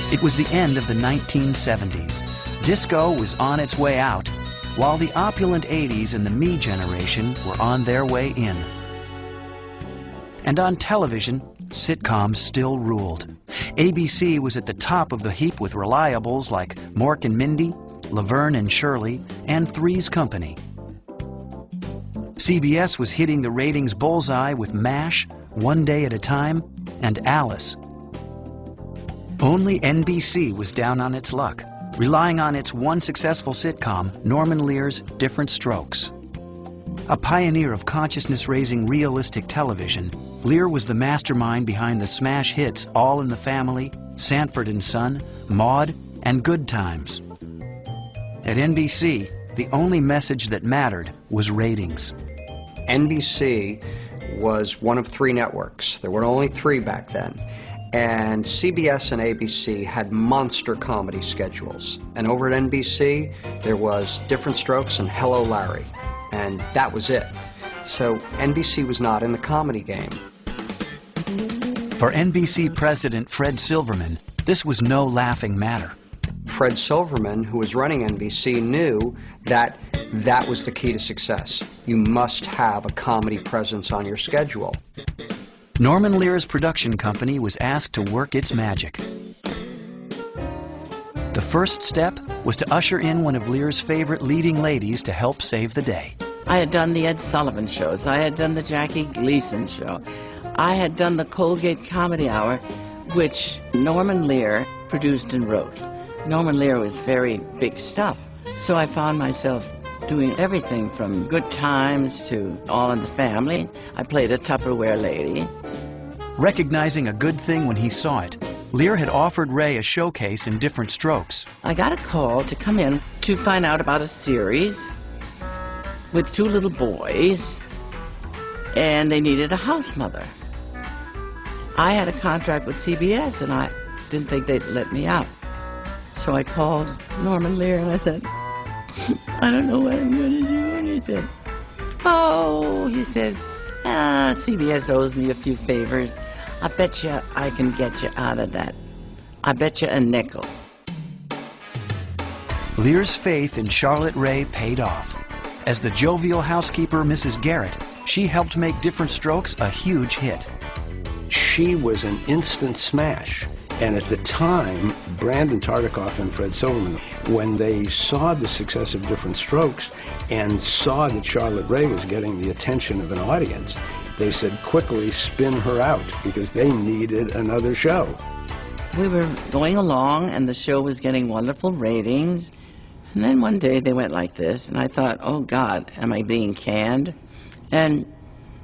It was the end of the 1970s. Disco was on its way out, while the opulent 80s and the me generation were on their way in. And on television, sitcoms still ruled. ABC was at the top of the heap with reliables like Mork and Mindy, Laverne and Shirley, and Three's Company. CBS was hitting the ratings bullseye with MASH, One Day at a Time, and Alice. Only NBC was down on its luck, relying on its one successful sitcom, Norman Lear's Diff'rent Strokes. A pioneer of consciousness-raising realistic television, Lear was the mastermind behind the smash hits All in the Family, Sanford and Son, Maude, and Good Times. At NBC, the only message that mattered was ratings. NBC was one of three networks. There were only three back then. And CBS and ABC had monster comedy schedules. And over at NBC, there was Diff'rent Strokes and Hello, Larry. And that was it. So NBC was not in the comedy game. For NBC President Fred Silverman, this was no laughing matter. Fred Silverman, who was running NBC, knew that that was the key to success. You must have a comedy presence on your schedule. Norman Lear's production company was asked to work its magic. The first step was to usher in one of Lear's favorite leading ladies to help save the day. I had done the Ed Sullivan shows. I had done the Jackie Gleason show. I had done the Colgate Comedy Hour, which Norman Lear produced and wrote. Norman Lear was very big stuff, so I found myself doing everything from Good Times to All in the Family. I played a Tupperware lady. Recognizing a good thing when he saw it, Lear had offered Ray a showcase in Diff'rent Strokes. I got a call to come in to find out about a series with two little boys, and they needed a house mother. I had a contract with CBS, and I didn't think they'd let me out. So I called Norman Lear, and I said, I don't know what I'm going to do. And he said, CBS owes me a few favors. I bet you I can get you out of that. I bet you a nickel. Lear's faith in Charlotte Rae paid off. As the jovial housekeeper, Mrs. Garrett, she helped make Diff'rent Strokes a huge hit. She was an instant smash. And at the time, Brandon Tartikoff and Fred Silverman, when they saw the success of Diff'rent Strokes and saw that Charlotte Rae was getting the attention of an audience, they said, quickly spin her out, because they needed another show. We were going along, and the show was getting wonderful ratings. And then one day they went like this, and I thought, oh God, am I being canned? And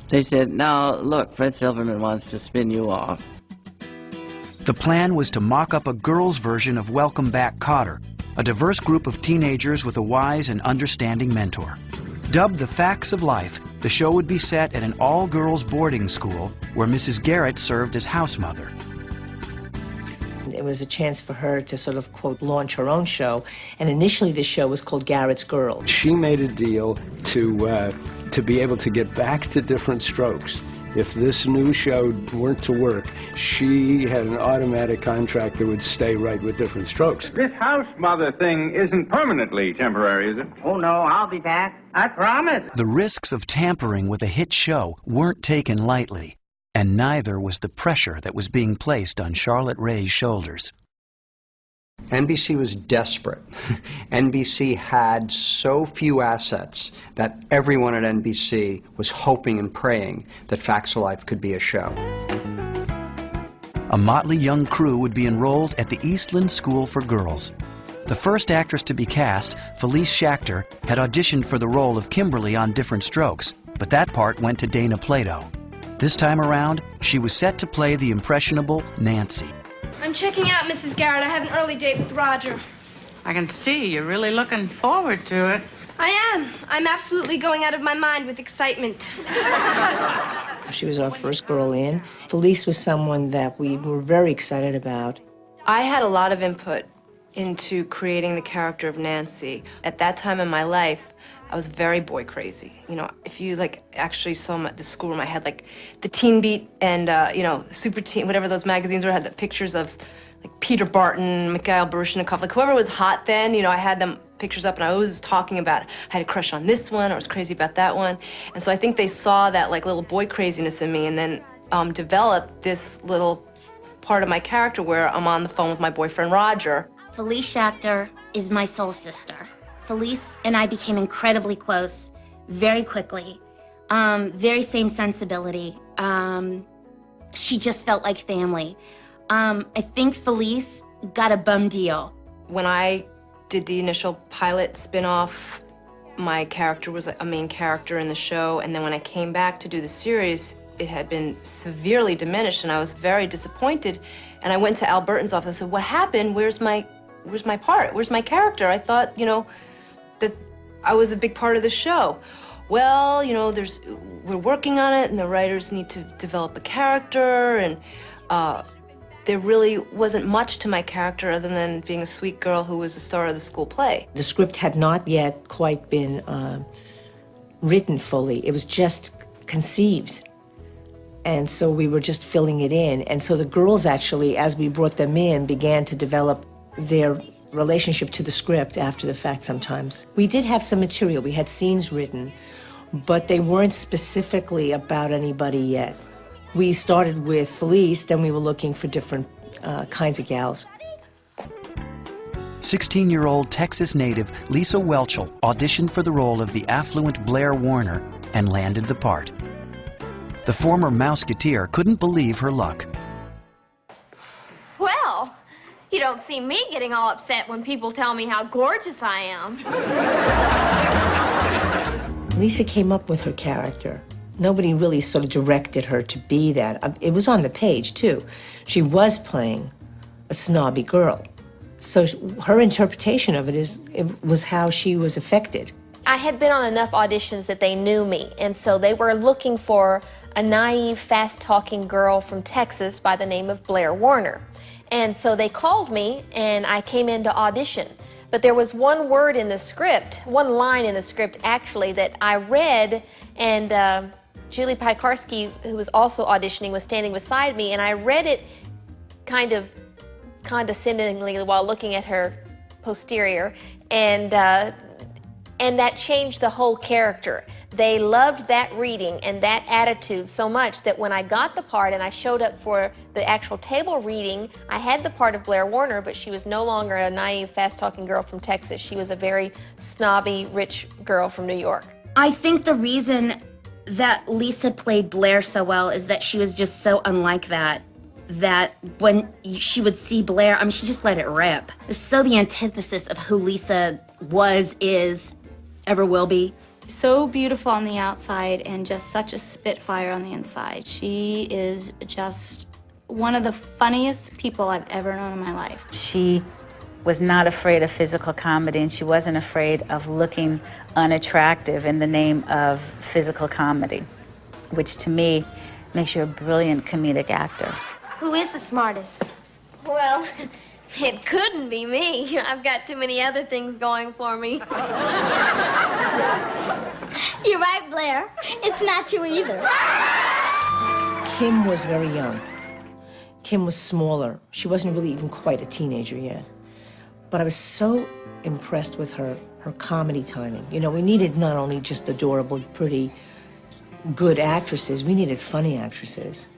they said, now look, Fred Silverman wants to spin you off. The plan was to mock up a girls' version of Welcome Back, Kotter, a diverse group of teenagers with a wise and understanding mentor. Dubbed The Facts of Life, the show would be set at an all-girls boarding school where Mrs. Garrett served as house mother. It was a chance for her to sort of, quote, launch her own show, and initially the show was called Garrett's Girls. She made a deal to be able to get back to Diff'rent Strokes. If this new show weren't to work, she had an automatic contract that would stay right with Diff'rent Strokes. This house mother thing isn't permanently temporary, is it? Oh, no, I'll be back. I promise. The risks of tampering with a hit show weren't taken lightly, and neither was the pressure that was being placed on Charlotte Rae's shoulders. NBC was desperate. NBC had so few assets that everyone at NBC was hoping and praying that Facts of Life could be a show. A motley young crew would be enrolled at the Eastland School for Girls. The first actress to be cast, Felice Schachter, had auditioned for the role of Kimberly on Diff'rent Strokes, but that part went to Dana Plato. This time around, she was set to play the impressionable Nancy. I'm checking out, Mrs. Garrett. I have an early date with Roger. I can see you're really looking forward to it. I am. I'm absolutely going out of my mind with excitement. She was our first girl in. Felice was someone that we were very excited about. I had a lot of input into creating the character of Nancy. At that time in my life, I was very boy crazy. You know, if you like actually saw the schoolroom, I had like the Teen Beat and you know, Super Teen, whatever those magazines were, had the pictures of like Peter Barton, Mikhail Baryshnikov, like whoever was hot then, you know, I had them pictures up and I always was talking about, I had a crush on this one, or I was crazy about that one. And so I think they saw that like little boy craziness in me and then developed this little part of my character where I'm on the phone with my boyfriend, Roger. Felice Schachter is my soul sister. Felice and I became incredibly close very quickly. Very same sensibility. She just felt like family. I think Felice got a bum deal. When I did the initial pilot spin-off, my character was a main character in the show, and then when I came back to do the series, it had been severely diminished, and I was very disappointed. And I went to Al Burton's office and said, what happened? Where's my part? Where's my character? I thought, you know, that I was a big part of the show. Well, you know, we're working on it, and the writers need to develop a character, and there really wasn't much to my character other than being a sweet girl who was the star of the school play. The script had not yet quite been written fully. It was just conceived. And so we were just filling it in. And so the girls actually, as we brought them in, began to develop their relationship to the script after the fact sometimes. We did have some material. We had scenes written, but they weren't specifically about anybody yet. We started with Felice, then we were looking for different kinds of gals. 16-year-old Texas native Lisa Whelchel auditioned for the role of the affluent Blair Warner and landed the part. The former Mouseketeer couldn't believe her luck. Well, you don't see me getting all upset when people tell me how gorgeous I am. Lisa came up with her character. Nobody really sort of directed her to be that. It was on the page, too. She was playing a snobby girl. So her interpretation of it was how she was affected. I had been on enough auditions that they knew me, and so they were looking for a naive, fast-talking girl from Texas by the name of Blair Warner. And so they called me, and I came in to audition. But there was one word in the script, one line in the script, actually, that I read, and Julie Piekarski, who was also auditioning, was standing beside me, and I read it kind of condescendingly while looking at her posterior, and that changed the whole character. They loved that reading and that attitude so much that when I got the part and I showed up for the actual table reading, I had the part of Blair Warner, but she was no longer a naive, fast-talking girl from Texas. She was a very snobby, rich girl from New York. I think the reason that Lisa played Blair so well is that she was just so unlike that when she would see Blair, I mean, she just let it rip. It's so the antithesis of who Lisa was, is, ever will be. So beautiful on the outside and just such a spitfire on the inside. She is just one of the funniest people I've ever known in my life. She was not afraid of physical comedy, and she wasn't afraid of looking unattractive in the name of physical comedy, which to me makes you a brilliant comedic actor. Who is the smartest? Well, it couldn't be me. I've got too many other things going for me. You're right, Blair. It's not you either. Kim was very young. Kim was smaller. She wasn't really even quite a teenager yet. But I was so impressed with her comedy timing. You know, we needed not only just adorable, pretty, good actresses, we needed funny actresses.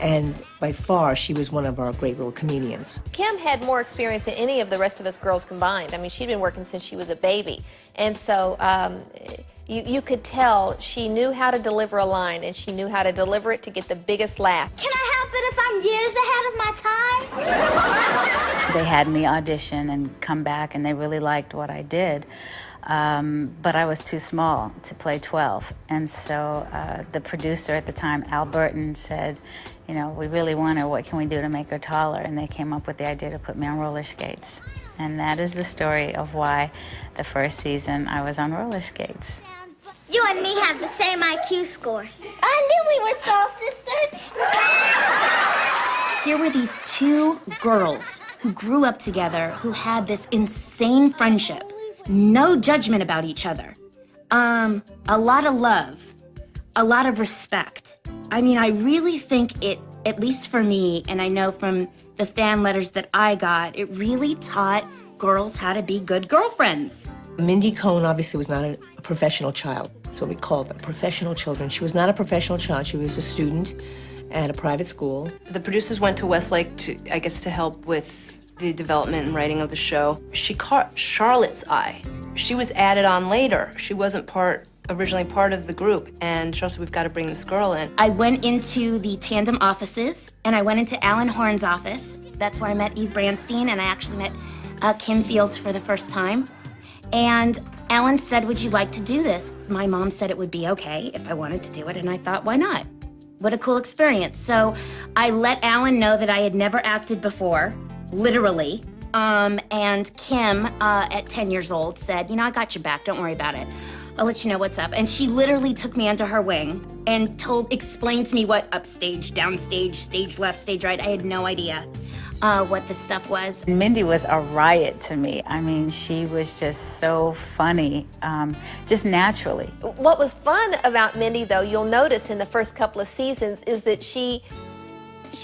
And by far, she was one of our great little comedians. Kim had more experience than any of the rest of us girls combined. I mean, she'd been working since she was a baby. And so you could tell she knew how to deliver a line, and she knew how to deliver it to get the biggest laugh. Can I help it if I'm years ahead of my time? They had me audition and come back, and they really liked what I did. But I was too small to play 12. And so the producer at the time, Al Burton, said, you know, we really want her, what can we do to make her taller? And they came up with the idea to put me on roller skates. And that is the story of why the first season I was on roller skates. You and me have the same IQ score. I knew we were soul sisters. Here were these two girls who grew up together, who had this insane friendship. No judgment about each other. A lot of love, a lot of respect. I mean, I really think it, at least for me, and I know from the fan letters that I got, it really taught girls how to be good girlfriends. Mindy Cohn obviously was not a professional child. That's what we called them, professional children. She was not a professional child. She was a student at a private school. The producers went to Westlake to help with the development and writing of the show. She caught Charlotte's eye. She was added on later. She wasn't originally part of the group, and Charlotte said, we've got to bring this girl in. I went into the Tandem offices, and I went into Alan Horn's office. That's where I met Eve Branstein, and I actually met Kim Fields for the first time. And Alan said, would you like to do this? My mom said it would be okay if I wanted to do it, and I thought, why not? What a cool experience. So I let Alan know that I had never acted before, literally. And Kim, at 10 years old, said, you know, I got your back, don't worry about it. I'll let you know what's up. And she literally took me under her wing and explained to me what upstage, downstage, stage left, stage right. I had no idea what this stuff was. Mindy was a riot to me. I mean, she was just so funny, just naturally. What was fun about Mindy, though, you'll notice in the first couple of seasons, is that she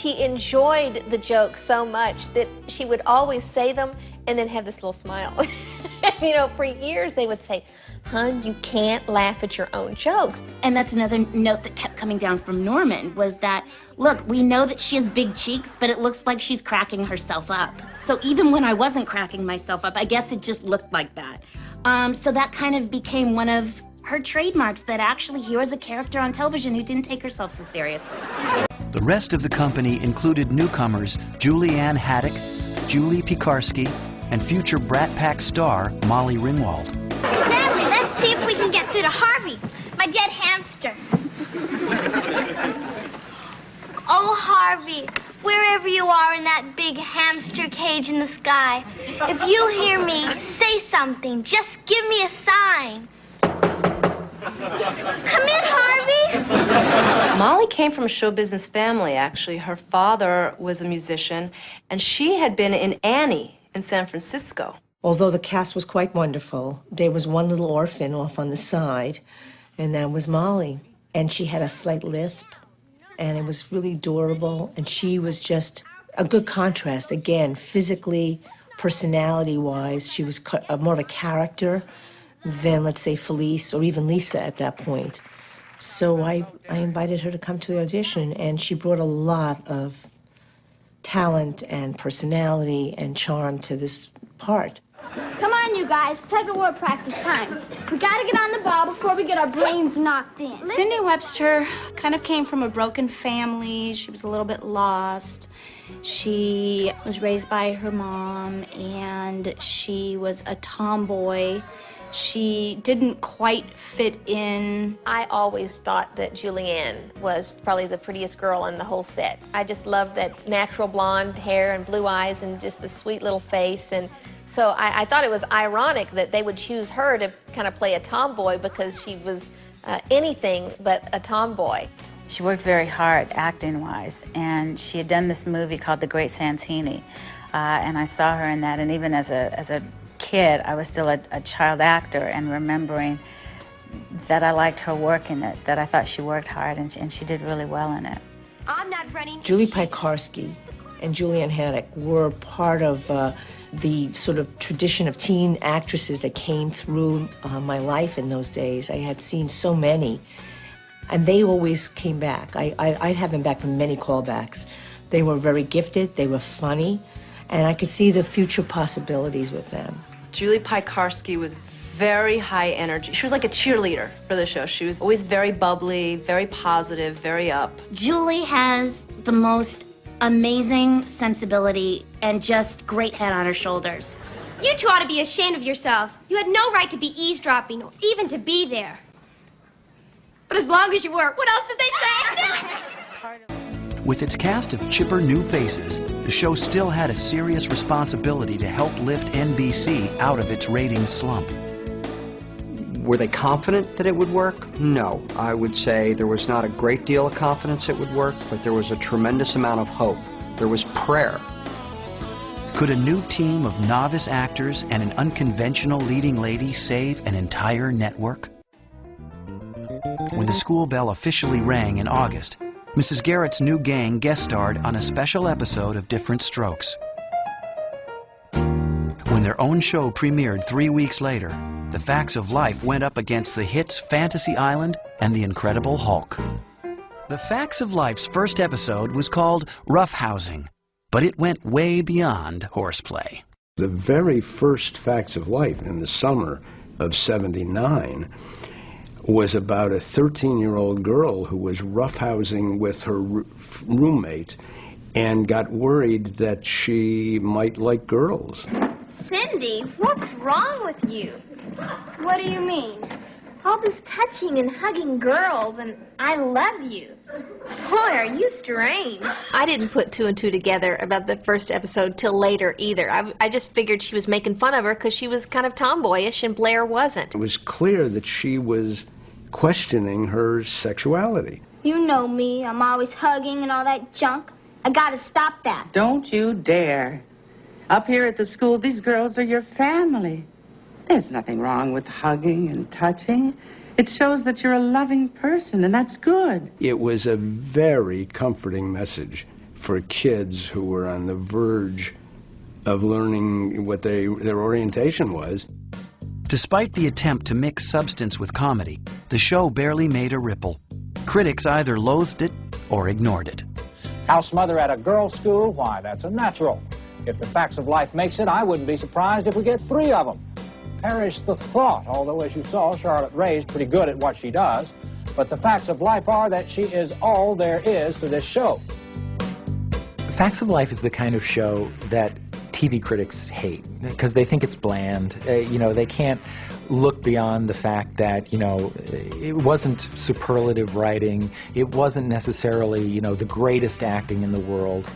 enjoyed the jokes so much that she would always say them and then have this little smile. You know, for years they would say, "Hun, you can't laugh at your own jokes." And that's another note that kept coming down from Norman, was that, look, we know that she has big cheeks, but it looks like she's cracking herself up. So even when I wasn't cracking myself up, I guess it just looked like that. So that kind of became one of her trademarks, that actually here was a character on television who didn't take herself so seriously. The rest of the company included newcomers Julianne Haddock, Julie Piekarski, and future Brat Pack star Molly Ringwald. Natalie, let's see if we can get through to Harvey, my dead hamster. Oh, Harvey, wherever you are in that big hamster cage in the sky, if you hear me, say something. Just give me a sign. Come in, Harvey. Molly came from a show business family, actually. Her father was a musician, and she had been in Annie in San Francisco. Although the cast was quite wonderful, there was one little orphan off on the side, and that was Molly. And she had a slight lisp, and it was really adorable, and she was just a good contrast. Again, physically, personality-wise, she was more of a character than, let's say, Felice or even Lisa at that point. So I invited her to come to the audition, and she brought a lot of talent and personality and charm to this part. Come on, you guys. Tug of war practice time. We gotta get on the ball before we get our brains knocked in. Cindy Webster kind of came from a broken family. She was a little bit lost. She was raised by her mom, and she was a tomboy. She didn't quite fit in. I always thought that Julianne was probably the prettiest girl on the whole set. I just loved that natural blonde hair and blue eyes and just the sweet little face. And so I thought it was ironic that they would choose her to kind of play a tomboy, because she was anything but a tomboy. She worked very hard acting-wise, and she had done this movie called The Great Santini, and I saw her in that, and even as a kid, I was still a child actor, and remembering that I liked her work in it, that I thought she worked hard, and she did really well in it. I'm not running. Julie Piekarski and Julianne Haddock were part of the sort of tradition of teen actresses that came through my life in those days. I had seen so many, and they always came back. I'd have them back from many callbacks. They were very gifted, they were funny, and I could see the future possibilities with them. Julie Piekarski was very high energy. She was like a cheerleader for the show. She was always very bubbly, very positive, very up. Julie has the most amazing sensibility and just great head on her shoulders. You two ought to be ashamed of yourselves. You had no right to be eavesdropping or even to be there. But as long as you were, what else did they say? With its cast of chipper new faces, the show still had a serious responsibility to help lift NBC out of its ratings slump. Were they confident that it would work? No. I would say there was not a great deal of confidence it would work, but there was a tremendous amount of hope. There was prayer. Could a new team of novice actors and an unconventional leading lady save an entire network? when the school bell officially rang in August, Mrs. Garrett's new gang guest starred on a special episode of Diff'rent Strokes. When their own show premiered 3 weeks later, The Facts of Life went up against the hits Fantasy Island and The Incredible Hulk. The Facts of Life's first episode was called Roughhousing, but it went way beyond horseplay. The very first Facts of Life in the summer of '79 was about a 13-year-old girl who was roughhousing with her roommate and got worried that she might like girls. Cindy, what's wrong with you? What do you mean? All this touching and hugging girls, and I love you. Boy, are you strange. I didn't put two and two together about the first episode till later either. I just figured she was making fun of her because she was kind of tomboyish and Blair wasn't. It was clear that she was questioning her sexuality. You know me. I'm always hugging and all that junk. I gotta stop that. Don't you dare. Up here at the school, these girls are your family. There's nothing wrong with hugging and touching. It shows that you're a loving person, and that's good. It was a very comforting message for kids who were on the verge of learning what their orientation was. Despite the attempt to mix substance with comedy, the show barely made a ripple. Critics either loathed it or ignored it. House mother at a girls' school? Why, that's a natural. If The Facts of Life makes it, I wouldn't be surprised if we get 3 of them. Perish the thought, although, as you saw, Charlotte Ray's pretty good at what she does. But the facts of life are that she is all there is to this show. Facts of Life is the kind of show that TV critics hate because they think it's bland. They can't look beyond the fact that, it wasn't superlative writing. It wasn't necessarily, the greatest acting in the world.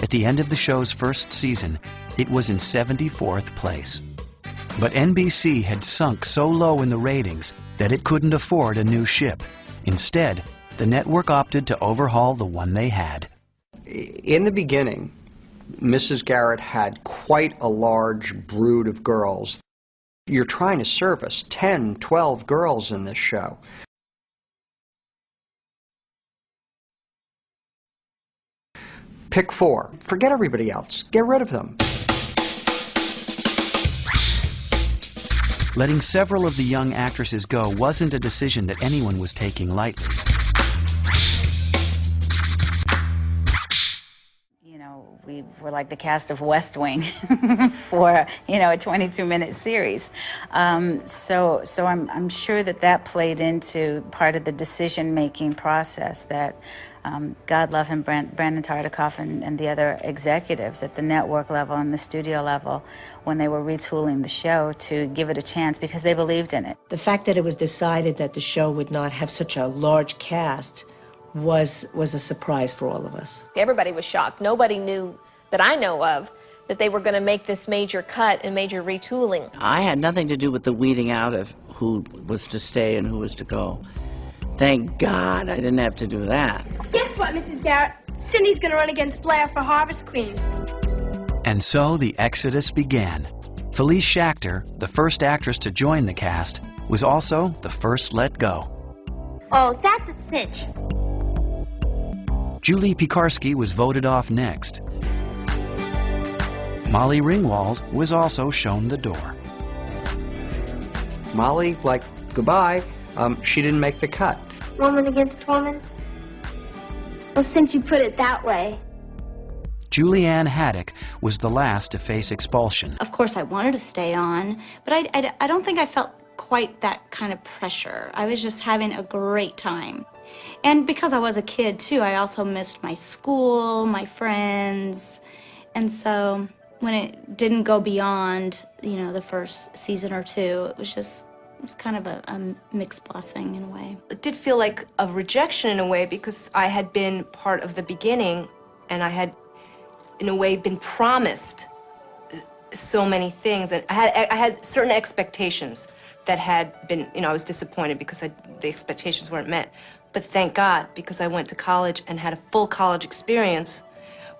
At the end of the show's first season, it was in 74th place. But NBC had sunk so low in the ratings that it couldn't afford a new ship. Instead, the network opted to overhaul the one they had. In the beginning, Mrs. Garrett had quite a large brood of girls. You're trying to service 10, 12 girls in this show. Pick 4. Forget everybody else. Get rid of them. Letting several of the young actresses go wasn't a decision that anyone was taking lightly. We were like the cast of West Wing for, a 22-minute series. So I'm sure that played into part of the decision-making process that God love him, Brandon Tartikoff and the other executives at the network level and the studio level when they were retooling the show to give it a chance because they believed in it. The fact that it was decided that the show would not have such a large cast was a surprise for all of us. Everybody was shocked. Nobody knew, that I know of, that they were going to make this major cut and major retooling. I had nothing to do with the weeding out of who was to stay and who was to go. Thank God I didn't have to do that. Guess what, Mrs. Garrett? Cindy's gonna run against Blair for Harvest Queen. And so the exodus began. Felice Schachter, the first actress to join the cast, was also the first let go. Oh, that's a cinch. Julie Piekarski was voted off next. Molly Ringwald was also shown the door. Molly, goodbye. She didn't make the cut. Woman against woman? Well, since you put it that way. Julianne Haddock was the last to face expulsion. Of course, I wanted to stay on, but I don't think I felt quite that kind of pressure. I was just having a great time. And because I was a kid, too, I also missed my school, my friends. And so when it didn't go beyond, the first season or two, it was kind of a mixed blessing in a way. It did feel like a rejection in a way because I had been part of the beginning and I had, in a way, been promised so many things. And I had certain expectations that had been, I was disappointed because the expectations weren't met. But thank God, because I went to college and had a full college experience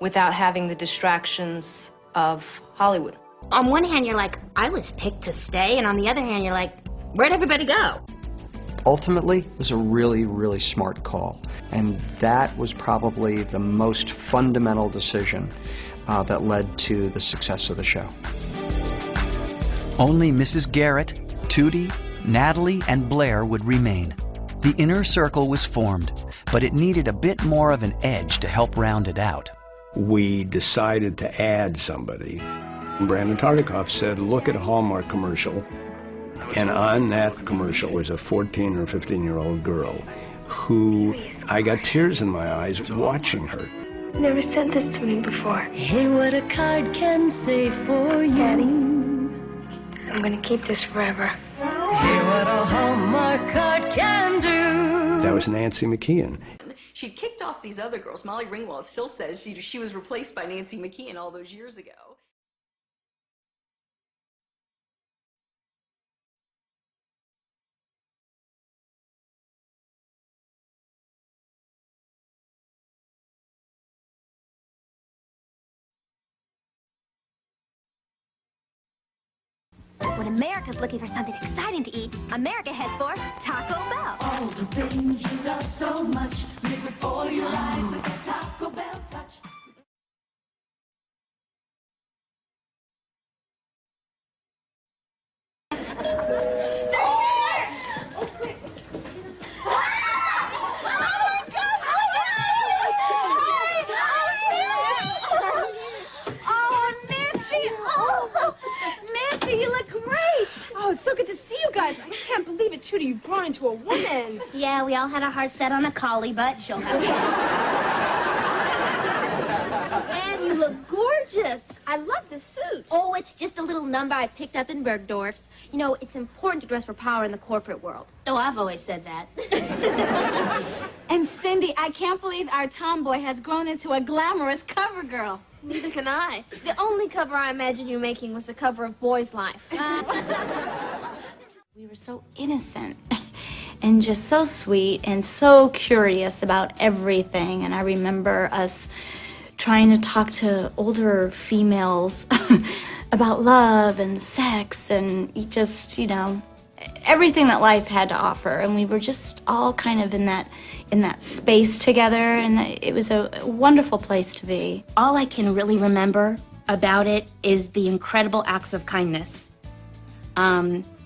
without having the distractions of Hollywood. On one hand, you're like, I was picked to stay, and on the other hand, you're like, where'd everybody go? ultimately, it was a really, really smart call. And that was probably the most fundamental decision that led to the success of the show. Only Mrs. Garrett, Tootie, Natalie, and Blair would remain. The inner circle was formed, but it needed a bit more of an edge to help round it out. We decided to add somebody. Brandon Tartikoff said, look at a Hallmark commercial. And on that commercial was a 14 or 15-year-old girl who I got tears in my eyes watching her. You never said this to me before. Hey, what a card can say for you. Daddy, I'm gonna keep this forever. Hey, what a Hallmark card can do. That was Nancy McKeon. She'd kicked off these other girls. Molly Ringwald still says she was replaced by Nancy McKeon all those years ago. When America's looking for something exciting to eat, America heads for Taco Bell. All the things you love so much, live before your eyes with a Taco Bell touch. Oh, it's so good to see you guys. I can't believe it, Tootie. You've grown into a woman. Yeah, we all had our hearts set on a collie, but she'll have to. And you look gorgeous. I love this suit. Oh, it's just a little number I picked up in Bergdorf's. You know, it's important to dress for power in the corporate world. Oh, I've always said that. And Cindy, I can't believe our tomboy has grown into a glamorous cover girl. Neither can I. The only cover I imagined you making was the cover of Boy's Life. We were so innocent and just so sweet and so curious about everything. And I remember us trying to talk to older females about love and sex and just, you know, everything that life had to offer. And we were just all kind of in that space together, and it was a wonderful place to be. All I can really remember about it is the incredible acts of kindness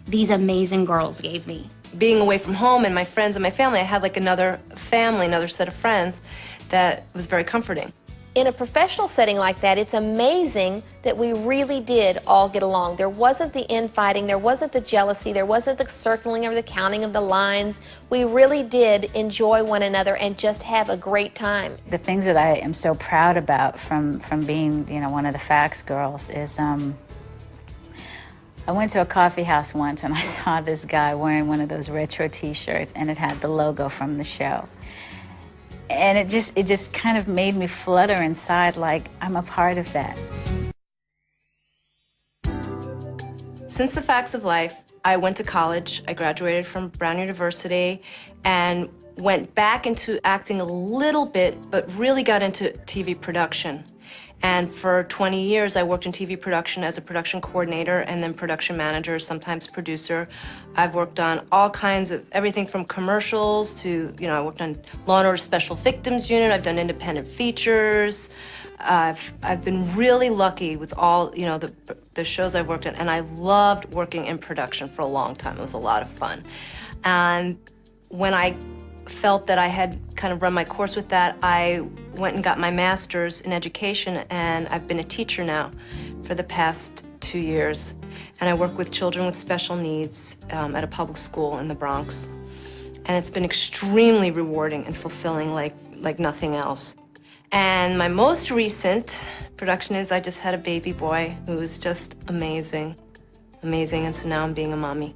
these amazing girls gave me. Being away from home and my friends and my family, I had like another family, another set of friends that was very comforting. In a professional setting like that, it's amazing that we really did all get along. There wasn't the infighting, there wasn't the jealousy, there wasn't the circling or the counting of the lines. We really did enjoy one another and just have a great time. The things that I am so proud about from being, you know, one of the Fax girls is I went to a coffee house once and I saw this guy wearing one of those retro t-shirts and it had the logo from the show. And it just kind of made me flutter inside like I'm a part of that. Since the Facts of Life, I went to college. I graduated from Brown University and went back into acting a little bit, but really got into TV production. And for 20 years, I worked in TV production as a production coordinator and then production manager, sometimes producer. I've worked on all kinds of everything from commercials to, you know, I worked on Law & Order Special Victims Unit. I've done independent features. I've been really lucky with all, you know, the shows I've worked on, and I loved working in production for a long time. It was a lot of fun. And when I felt that I had kind of run my course with that, I went and got my master's in education, and I've been a teacher now for the past 2 years. And I work with children with special needs at a public school in the Bronx. And it's been extremely rewarding and fulfilling like nothing else. And my most recent production is I just had a baby boy who's just amazing, amazing. And so now I'm being a mommy,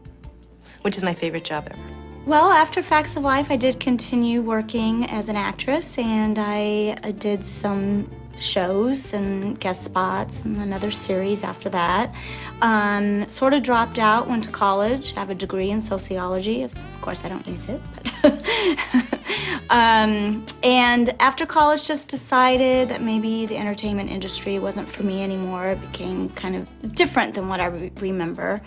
which is my favorite job ever. Well, after Facts of Life, I did continue working as an actress, and I did some shows and guest spots and another series after that. Sort of dropped out, went to college, have a degree in sociology. Of course, I don't use it, but And after college, just decided that maybe the entertainment industry wasn't for me anymore. It became kind of different than what I remember.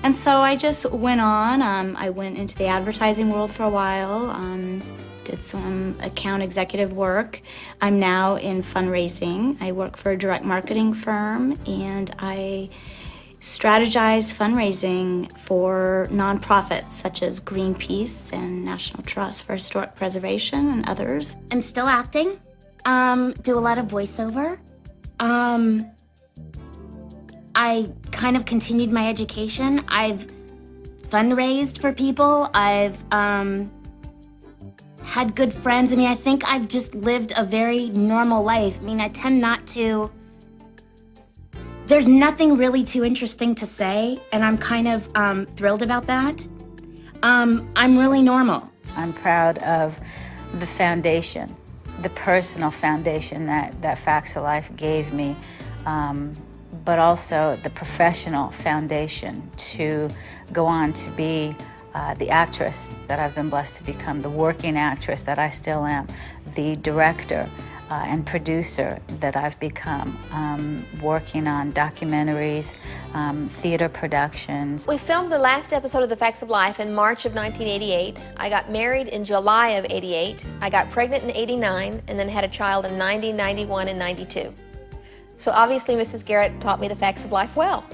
And so I just went on. I went into the advertising world for a while, did some account executive work. I'm now in fundraising. I work for a direct marketing firm, and I strategize fundraising for nonprofits such as Greenpeace and National Trust for Historic Preservation and others. I'm still acting, do a lot of voiceover. I kind of continued my education. I've fundraised for people. I've had good friends. I mean, I think I've just lived a very normal life. I mean, I tend not to. There's nothing really too interesting to say, and I'm kind of thrilled about that. I'm really normal. I'm proud of the foundation, the personal foundation that Facts of Life gave me, but also the professional foundation to go on to be the actress that I've been blessed to become, the working actress that I still am, the director and producer that I've become, working on documentaries, theater productions. We filmed the last episode of The Facts of Life in March of 1988. I got married in July of '88. I got pregnant in '89 and then had a child in '90, '91, and '92. So obviously Mrs. Garrett taught me the facts of life well.